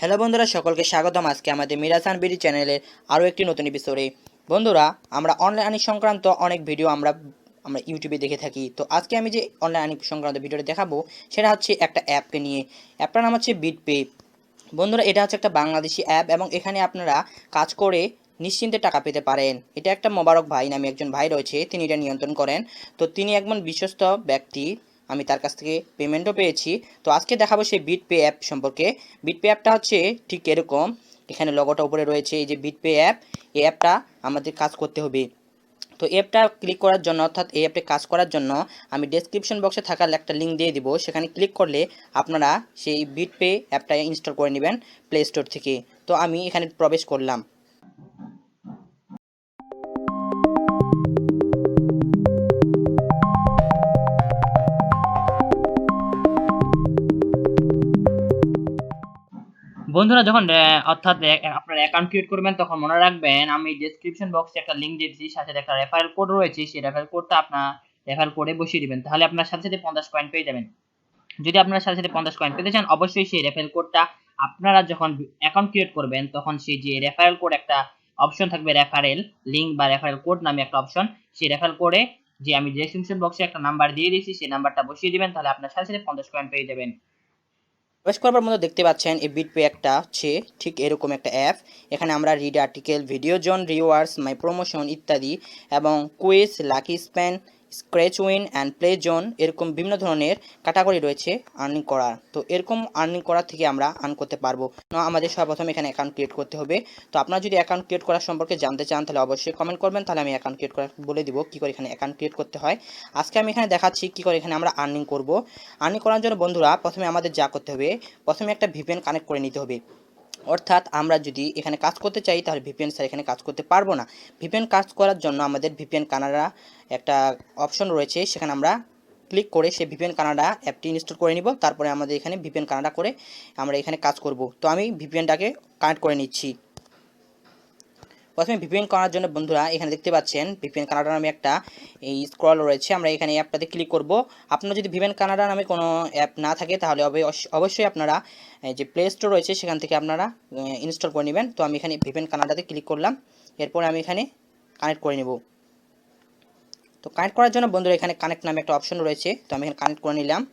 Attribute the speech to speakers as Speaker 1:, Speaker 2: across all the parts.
Speaker 1: Hello বন্ধুরা, সকলকে স্বাগতম আজকে আমাদের মিরাসান বিডি চ্যানেলের আরও একটি নতুন এপিসোডে। বন্ধুরা, আমরা অনলাইন আর্নিং সংক্রান্ত অনেক ভিডিও আমরা ইউটিউবে দেখে থাকি। তো আজকে আমি যে অনলাইন আর্নিং সংক্রান্ত ভিডিওটা দেখাবো সেটা হচ্ছে একটা অ্যাপকে নিয়ে। অ্যাপটার নাম হচ্ছে বিটপে। বন্ধুরা, এটা হচ্ছে একটা বাংলাদেশি অ্যাপ এবং এখানে আপনারা কাজ করে নিশ্চিন্তে টাকা পেতে পারেন। এটা একটা মোবারক ভাই নামে একজন ভাই রয়েছে, তিনি এটা নিয়ন্ত্রণ করেন। তো তিনি একজন বিশ্বস্ত ব্যক্তি, আমি তার কাছ থেকে পেমেন্টও পেয়েছি। তো আজকে দেখাবো সেই বিটপে অ্যাপ সম্পর্কে। বিটপে অ্যাপটা হচ্ছে ঠিক এরকম, এখানে লগোটা উপরে রয়েছে, এই যে বিটপে অ্যাপ। এই অ্যাপটা আমাদের কাজ করতে হবে। তো অ্যাপটা ক্লিক করার জন্য, অর্থাৎ এই অ্যাপে কাজ করার জন্য আমি ডেসক্রিপশন বক্সে থাকা একটা লিঙ্ক দিয়ে দিব, সেখানে ক্লিক করলে আপনারা সেই বিটপে অ্যাপটা ইনস্টল করে নেবেন প্লে স্টোর থেকে। তো আমি এখানে প্রবেশ করলাম। বন্ধুরা, যখন অর্থাৎ আপনার অ্যাকাউন্ট ক্রিয়েট করবেন তখন মনে রাখবেন আমি ডেসক্রিপশন বক্সে একটা লিঙ্ক দিয়েছি, সাথে একটা রেফারেল কোড রয়েছে। সেই রেফারেল কোডটা আপনার রেফারেল কোডে বসিয়ে দিবেন, তাহলে আপনার সাথে সাথে 50 কয়েন পেয়ে যাবেন। যদি আপনারা সাথে সাথে 50 কয়েন পেতে চান, অবশ্যই সেই রেফারেল কোডটা আপনারা যখন অ্যাকাউন্ট ক্রিয়েট করবেন তখন সেই যে রেফারেল কোড একটা অপশন থাকবে, রেফারেল লিঙ্ক বা রেফারেল কোড নামে একটা অপশন, সেই রেফারেল কোডে যে আমি ডেসক্রিপশন বক্সে একটা নাম্বার দিয়ে দিয়েছি সেই নাম্বারটা বসিয়ে দিবেন, তাহলে আপনার সাথে সাথে 50 কয়েন পেয়ে যাবেন। প্রবেশ করবার মধ্যে দেখতে পাচ্ছেন এই বিটপে একটা হচ্ছে ঠিক এরকম একটা অ্যাপ। এখানে আমরা read article, video zone, rewards, my promotion ইত্যাদি এবং quiz, lucky spin, scratch win and play zone, এরকম বিভিন্ন ধরনের ক্যাটাগরি রয়েছে আর্নিং করার। তো এরকম আর্নিং করার থেকে আমরা আর্ন করতে পারবো। আমাদের সর্বপ্রথম এখানে অ্যাকাউন্ট ক্রিয়েট করতে হবে। তো আপনারা যদি অ্যাকাউন্ট ক্রিয়েট করার সম্পর্কে জানতে চান তাহলে অবশ্যই কমেন্ট করবেন, তাহলে আমি অ্যাকাউন্ট ক্রিয়েট করা বলে দিব কী করে এখানে অ্যাকাউন্ট ক্রিয়েট করতে হয়। আজকে আমি এখানে দেখাচ্ছি কী করে এখানে আমরা আর্নিং করব। আর্নিং করার জন্য বন্ধুরা প্রথমে আমাদের যা করতে হবে, প্রথমে একটা ভিপিএন কানেক্ট করে নিতে হবে। অর্থাৎ আমরা যদি এখানে কাজ করতে চাই তাহলে ভিপিএন ছাড়া এখানে কাজ করতে পারবো না। ভিপিএন কাজ করার জন্য আমাদের ভিপিএন কানাডা একটা অপশন রয়েছে, সেখানে আমরা ক্লিক করে সেই ভিপিএন কানাডা অ্যাপটি ইনস্টল করে নিব। তারপরে আমাদের এখানে ভিপিএন কানাডা করে আমরা এখানে কাজ করব। তো আমি ভিপিএনটাকে কানেক্ট করে নিচ্ছি। প্রথমে ভিপিএন করার জন্য বন্ধুরা এখানে দেখতে পাচ্ছেন ভিপিএন কানাডা নামে একটা এই স্ক্রল রয়েছে, আমরা এখানে অ্যাপটাতে ক্লিক করব। আপনারা যদি ভিপিএন কানাডা নামে কোনো অ্যাপ না থাকে তাহলে অবশ্যই আপনারা যে প্লে স্টোর রয়েছে সেখান থেকে আপনারা ইনস্টল করে নেবেন। তো আমি এখানে ভিপিএন কানাডাতে ক্লিক করলাম, এরপরে আমি এখানে কানেক্ট করে নেব। তো কানেক্ট করার জন্য বন্ধুরা এখানে কানেক্ট নামে একটা অপশন রয়েছে, তো আমি এখানে কানেক্ট করে নিলাম।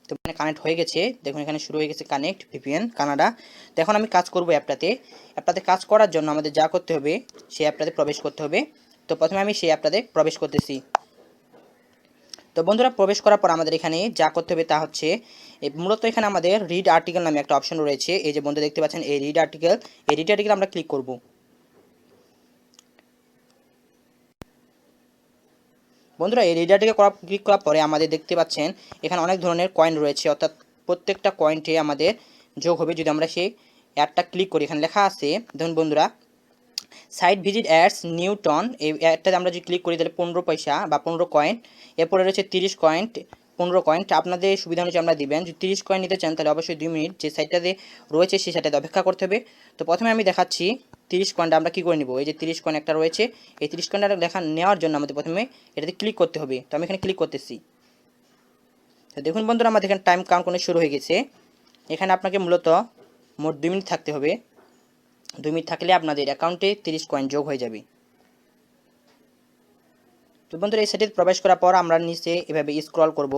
Speaker 1: তো এখানে কানেক্ট হয়ে গেছে, দেখুন এখানে শুরু হয়ে গেছে কানেক্ট ভিপিএন কানাডা। তো এখন আমি কাজ করব অ্যাপটাতে কাজ করার জন্য আমাদের যা করতে হবে সেই অ্যাপটাতে প্রবেশ করতে হবে। তো প্রথমে আমি সেই অ্যাপটাতে প্রবেশ করতেছি। তো বন্ধুরা, প্রবেশ করার পর আমাদের এখানে যা করতে হবে তা হচ্ছে মূলত এখানে আমাদের রিড আর্টিকেল নামে একটা অপশন রয়েছে। এই যে বন্ধু দেখতে পাচ্ছেন এই রিড আর্টিকেল, এই রিড আর্টিকেল আমরা ক্লিক করব। বন্ধুরা, এই রিড আর্টিকেল ক্লিক করার পরে আমাদের দেখতে পাচ্ছেন এখানে অনেক ধরনের কয়েন রয়েছে, অর্থাৎ প্রত্যেকটা কয়েনটে আমাদের যোগ হবে যদি আমরা সেই অ্যাডটা ক্লিক করি। এখানে লেখা আছে, দেখুন বন্ধুরা, সাইট ভিজিট অ্যাডস নিউটন, এই অ্যাডটাতে আমরা যদি ক্লিক করি তাহলে 15 পয়সা বা 15 কয়েন। এরপরে রয়েছে 30 কয়েন, 15 কয়েন। আপনাদের সুবিধা অনুযায়ী আমরা দিবেন। যদি 30 কয়েন নিতে চান তাহলে অবশ্যই 2 মিনিট যে সাইটটাতে রয়েছে সেই সাইটটাতে অপেক্ষা করতে হবে। তো প্রথমে আমি দেখাচ্ছি 30 কয়েনটা আমরা কী করে নিব। এই যে 30 কয়েন একটা রয়েছে, এই 30 কয়েনটা নেওয়ার জন্য আমাদের প্রথমে এটাতে ক্লিক করতে হবে। তো আমি এখানে ক্লিক করতেছি। তো দেখুন বন্ধুরা, আমাদের এখানে টাইম কাউন্ট করে শুরু হয়ে গেছে। এখানে আপনাকে মূলত মোট 2 মিনিট থাকতে হবে। 2 মিনিট থাকলে আপনাদের অ্যাকাউন্টে 30 কয়েন যোগ হয়ে যাবে। তো বন্ধুরা, এই সাইটে প্রবেশ করার পর আমরা নিচে এভাবে স্ক্রল করব,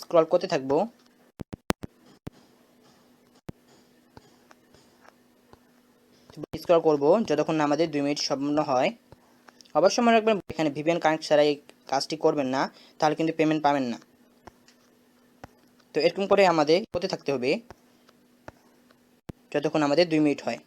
Speaker 1: স্ক্রল করতে থাকব। স্ক্রল করব যতক্ষণ না আমাদের 2 মিনিট সম্পূর্ণ হয়। অবশ্যই মনে রাখবেন এখানে ভিপিএন কানেক্ট ছাড়া এই কাজটি করবেন না, তাহলে কিন্তু পেমেন্ট পাবেন না। তো এরকম করে আমাদের করতে থাকতে হবে যতক্ষণ আমাদের 2 মিনিট হয়।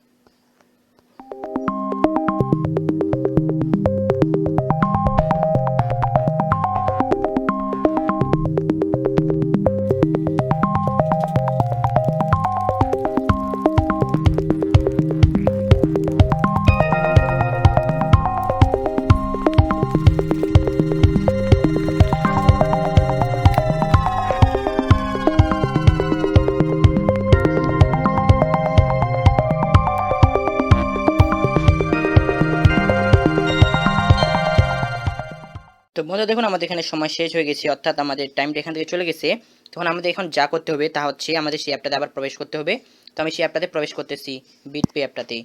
Speaker 1: তো বন্ধুরা, দেখুন আমাদের এখানে সময় শেষ হয়ে গেছে, অর্থাৎ আমাদের টাইমটা এখান থেকে চলে গেছে।
Speaker 2: তখন আমাদের এখন যা করতে হবে তা হচ্ছে আমাদের সেই অ্যাপটাতে আবার প্রবেশ করতে হবে। তো আমি সেই অ্যাপটাতে প্রবেশ করতেছি, বিটপে অ্যাপটাতে।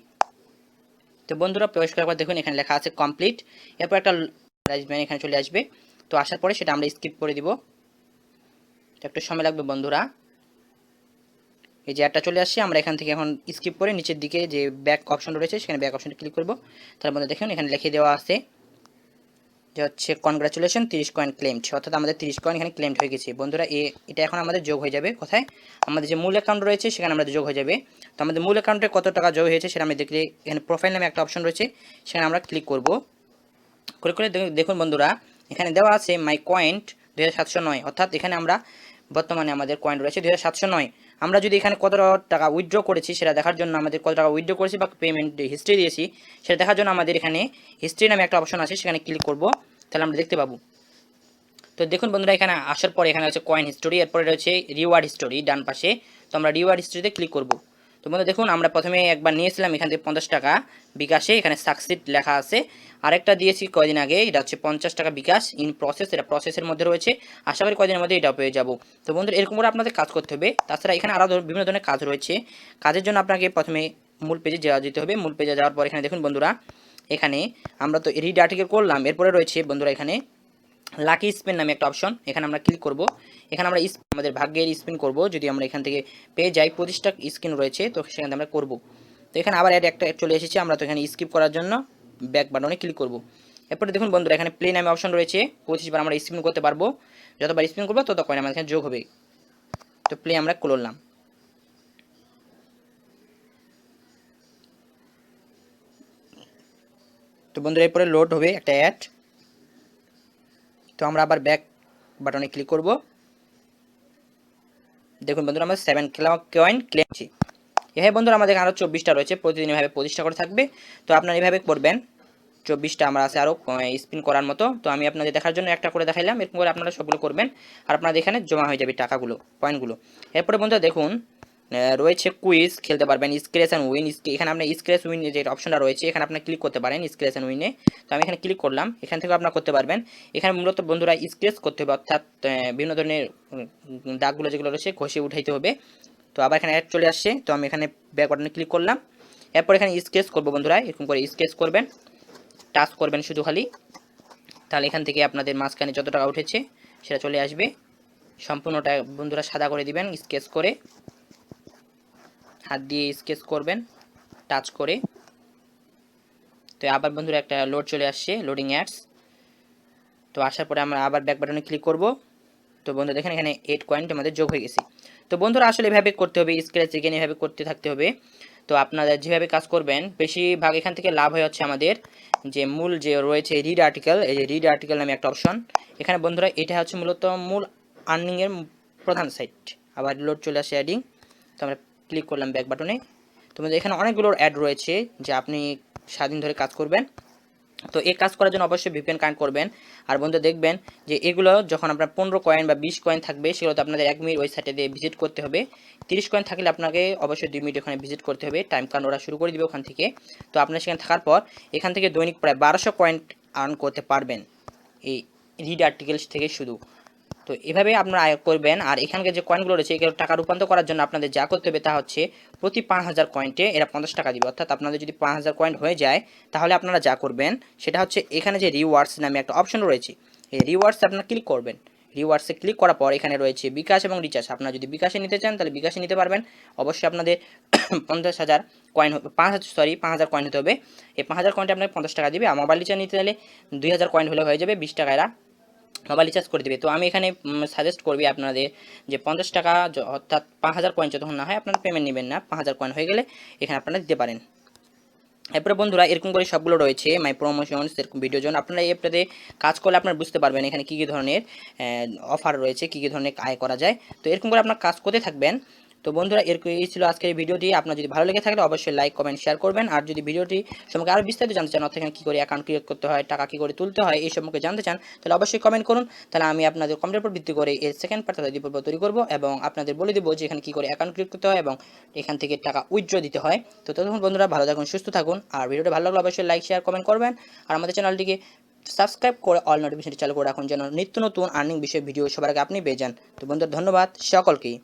Speaker 2: তো বন্ধুরা প্রবেশ করার পর দেখুন এখানে লেখা আছে কমপ্লিট, এরপর একটা আসবেন, এখানে চলে আসবে। তো আসার পরে সেটা আমরা স্কিপ করে দিব, একটু সময় লাগবে বন্ধুরা। এই যে অ্যাডটা চলে আসছে, আমরা এখান থেকে এখন স্কিপ করে নিচের দিকে যে ব্যাক অপশন রয়েছে সেখানে ব্যাক অপশনে ক্লিক করব। তার মধ্যে দেখুন এখানে লিখে দেওয়া আছে যে হচ্ছে কনগ্রাচুলেশন 30 কয়েন ক্লেমড, অর্থাৎ আমাদের 30 কয়েন এখানে ক্লেমড হয়ে গেছে বন্ধুরা। এটা এখন আমাদের যোগ হয়ে যাবে কোথায়, আমাদের যে মূল অ্যাকাউন্ট রয়েছে সেখানে আমাদের যোগ হয়ে যাবে। তো আমাদের মূল অ্যাকাউন্টে কত টাকা যোগ হয়েছে সেটা আমি দেখলে এখানে প্রোফাইল নামে একটা অপশন রয়েছে, সেখানে আমরা ক্লিক করব। করে করে দেখুন বন্ধুরা এখানে দেওয়া আছে মাই কয়েন্ট 2709, অর্থাৎ এখানে আমরা বর্তমানে আমাদের কয়েন রয়েছে 2709। আমরা যদি এখানে কত টাকা উইথড্র করেছি সেটা দেখার জন্য, আমাদের কত টাকা উইথড্র করেছি বা পেমেন্ট হিস্ট্রি দিয়েছি সেটা দেখার জন্য আমাদের এখানে হিস্ট্রি নামে একটা অপশন আছে, সেখানে ক্লিক করব, তাহলে আমরা দেখতে পাবো। তো দেখুন বন্ধুরা এখানে আসার পরে এখানে হচ্ছে কয়েন হিস্টোরি, এরপরে রয়েছে রিওয়ার্ড হিস্টোরি ডান পাশে। তো আমরা রিওয়ার্ড হিস্টোরিতে ক্লিক করব। তো বন্ধু দেখুন আমরা প্রথমে একবার নিয়েছিলাম এখান থেকে 50 টাকা বিকাশে, এখানে সাকসিড লেখা আছে। আরেকটা দিয়েছি কয়দিন আগে, এটা হচ্ছে 50 টাকা বিকাশ ইন প্রসেস, এটা প্রসেসের মধ্যে রয়েছে, আশা করি কয়দিনের মধ্যে এটা পেয়ে যাব। তো বন্ধুরা এরকম করে আপনাদের কাজ করতে হবে। তাছাড়া এখানে আরও বিভিন্ন ধরনের কাজ রয়েছে, কাজের জন্য আপনাকে প্রথমে মূল পেজে যাওয়া যেতে হবে। মূল পেজে যাওয়ার পর এখানে দেখুন বন্ধুরা এখানে আমরা তো রিড আর্টিকেল করলাম, এরপরে রয়েছে বন্ধুরা এখানে লাকি স্পিন নামে একটা অপশন, এখানে আমরা ক্লিক করব। এখানে আমরা আমাদের ভাগ্যের স্পিন করব, যদি আমরা এখান থেকে পেয়ে যাই 25টা স্পিন রয়েছে তো সেখানে আমরা করব। তো এখানে আবার একটা চলে এসেছে, আমরা তো এখানে স্কিপ করার জন্য ব্যাক বাটনে ক্লিক করব। এরপরে দেখুন বন্ধুরা এখানে প্লে নামে অপশন রয়েছে, 25 বার আমরা স্পিন করতে পারবো, যতবার স্পিন করবো তত কয়েন আমাদের এখানে যোগ হবে। তো প্লে আমরা করলাম। তো বন্ধুরা এরপরে লোড হবে একটা অ্যাড, তো আমরা আবার ব্যাক বাটনে ক্লিক করব। দেখুন বন্ধুরা আমরা 7 কয়েন ক্লেমছি। হ্যাঁ বন্ধুরা আমাদের আরও 24টা রয়েছে, প্রতিদিন এভাবে 25টা করে থাকবে। তো আপনারা এভাবে করবেন, 24টা আমার আছে আরও স্পিন করার মতো। তো আমি আপনাদের দেখার জন্য একটা করে দেখাইলাম, এরকম করে আপনারা সবগুলো করবেন আর আপনাদের এখানে জমা হয়ে যাবে টাকাগুলো, পয়েন্টগুলো। এরপরে বন্ধুরা দেখুন রয়েছে কুইজ খেলতে পারবেন, স্ক্র্যাচ অ্যান্ড উইন। এখানে আপনার স্ক্র্যাচ উইন যে অপশনটা রয়েছে এখানে আপনি ক্লিক করতে পারেন স্ক্র্যাচ অ্যান্ড উইনে। তো আমি এখানে ক্লিক করলাম, এখান থেকে আপনারা করতে পারবেন। এখানে মূলত বন্ধুরা স্ক্র্যাচ করতে হবে, অর্থাৎ বিভিন্ন ধরনের দাগগুলো যেগুলো রয়েছে ঘষে উঠাইতে হবে। তো আবার এখানে অ্যাড চলে আসছে, তো আমি এখানে ব্যাক বাটনে ক্লিক করলাম। এরপর এখানে স্কেচ করবো বন্ধুরা, এরকম করে স্কেচ করবেন, টাচ করবেন শুধু খালি, তাহলে এখান থেকে আপনাদের মাঝখানে যত টাকা উঠেছে সেটা চলে আসবে। সম্পূর্ণটা বন্ধুরা সাদা করে দিবেন স্কেচ করে, হাত দিয়ে স্কেচ করবেন টাচ করে। তো আবার বন্ধুরা একটা লোড চলে আসছে, লোডিং অ্যাডস। তো আসার পরে আমরা আবার ব্যাক বাটনে ক্লিক করব। তো বন্ধুরা দেখেন এখানে 8 কয়েন আমাদের যোগ হয়ে গেছে। তো বন্ধুরা আসলে এভাবে করতে হবে, স্ক্র্যাচ এখানে এভাবে করতে থাকতে হবে। তো আপনারা যেভাবে কাজ করবেন বেশিরভাগ এখান থেকে লাভ হয়ে হচ্ছে আমাদের যে মূল যে রয়েছে রিড আর্টিকেল, এই যে রিড আর্টিকেল নামে একটা অপশন, এখানে বন্ধুরা এটা হচ্ছে মূলত মূল আর্নিংয়ের প্রধান সাইট। আবার লোড চলে আসে অ্যাডিং, তো আমরা ক্লিক করলাম ব্যাক বাটনে। তো এখানে অনেকগুলো অ্যাড রয়েছে যে আপনি সারাদিন ধরে কাজ করবেন। তো এই কাজ করার জন্য অবশ্যই ভিপিএন কানেক্ট করবেন। আর বন্ধু দেখবেন যে এগুলো যখন আপনার 15 কয়েন বা 20 কয়েন থাকবে সেগুলো তো আপনাদের 1 মিনিট ওই সাইটে দিয়ে ভিজিট করতে হবে। 30 কয়েন থাকলে আপনাকে অবশ্যই 2 মিনিট ওখানে ভিজিট করতে হবে, টাইম কাউন্ট ওরা শুরু করে দিবে ওখান থেকে। তো আপনার সেখানে থাকার পর এখান থেকে দৈনিক প্রায় 1200 কয়েন আর্ন করতে পারবেন এই রিড আর্টিকেলস থেকে শুধু। তো এভাবে আপনারা আয় করবেন। আর এখানকার যে কয়েনগুলো রয়েছে এগুলো টাকা রূপান্তর করার জন্য আপনাদের যা করতে হবে তা হচ্ছে প্রতি 5000 কয়েন্টে এরা 50 টাকা দিবে, অর্থাৎ আপনাদের যদি 5000 কয়েন হয়ে যায় তাহলে আপনারা যা করবেন সেটা হচ্ছে এখানে যে রিওয়ার্ডস নামে একটা অপশন রয়েছে, এই রিওয়ার্ডসে আপনারা ক্লিক করবেন। রিওয়ার্ডসে ক্লিক করার পর এখানে রয়েছে বিকাশ এবং রিচার্জ, আপনারা যদি বিকাশে নিতে চান তাহলে বিকাশে নিতে পারবেন। অবশ্যই আপনাদের 50,000 কয়েন 5000 কয়েন হতে হবে। এই 5000 কয়েনটা আপনাকে 50 টাকা দিবে। আর মোবাইল রিচার্জ নিতে চাইলে 2000 কয়েন হলে হয়ে যাবে 20 টাকা এরা মোবাইল রিচার্জ করে দেবে। তো আমি এখানে সাজেস্ট করবি আপনাদের যে 50 টাকা অর্থাৎ 5000 কয়েন যতক্ষণ না হয় আপনারা পেমেন্ট নেবেন না, 5000 কয়েন হয়ে গেলে এখানে আপনারা দিতে পারেন। এরপরে বন্ধুরা এরকম করে সবগুলো রয়েছে মাই প্রমোশনস, এরকম ভিডিও জন আপনারা এই অ্যাপটাতে কাজ করলে আপনারা বুঝতে পারবেন এখানে কী কী ধরনের অফার রয়েছে, কী কী ধরনের আয় করা যায়। তো এরকম করে আপনার কাজ করতে থাকবেন। তো বন্ধুরা এই ছিল আজকের এই ভিডিওটি। আপনার যদি ভালো লেগে থাকলে অবশ্যই লাইক কমেন্ট শেয়ার করবেন। আর যদি ভিডিওটি সম্পর্কে আরও বিস্তারিত জানতে চান, অর্থাৎ কী করে অ্যাকাউন্ট ক্রিয়েট করতে হয়, টাকা কী করে তুলতে হয় এই সম্পর্কে জানতে চান, তাহলে অবশ্যই কমেন্ট করুন। তাহলে আমি আপনাদের কমেন্টের উপর ভিত্তি করে এর সেকেন্ড পার্ট তৈরি করবো এবং আপনাদের বলে দেবো যে এখানে কী করে অ্যাকাউন্ট ক্রিয়েট করতে হয় এবং এখান থেকে টাকা উইথড্র দিতে হয়। তো ততক্ষণ বন্ধুরা ভালো থাকুন, সুস্থ থাকুন। আর ভিডিওটা ভালো লাগলে অবশ্যই লাইক শেয়ার কমেন্ট করবেন আর আমাদের চ্যানেলটিকে সাবস্ক্রাইব করে অল নোটিফিকেশনটি চালু করে রাখুন যেন নিত্য নতুন আর্নিং বিষয়ে ভিডিও সবার আগে আপনি পেয়ে যান। তো বন্ধুরা ধন্যবাদ সকলকেই।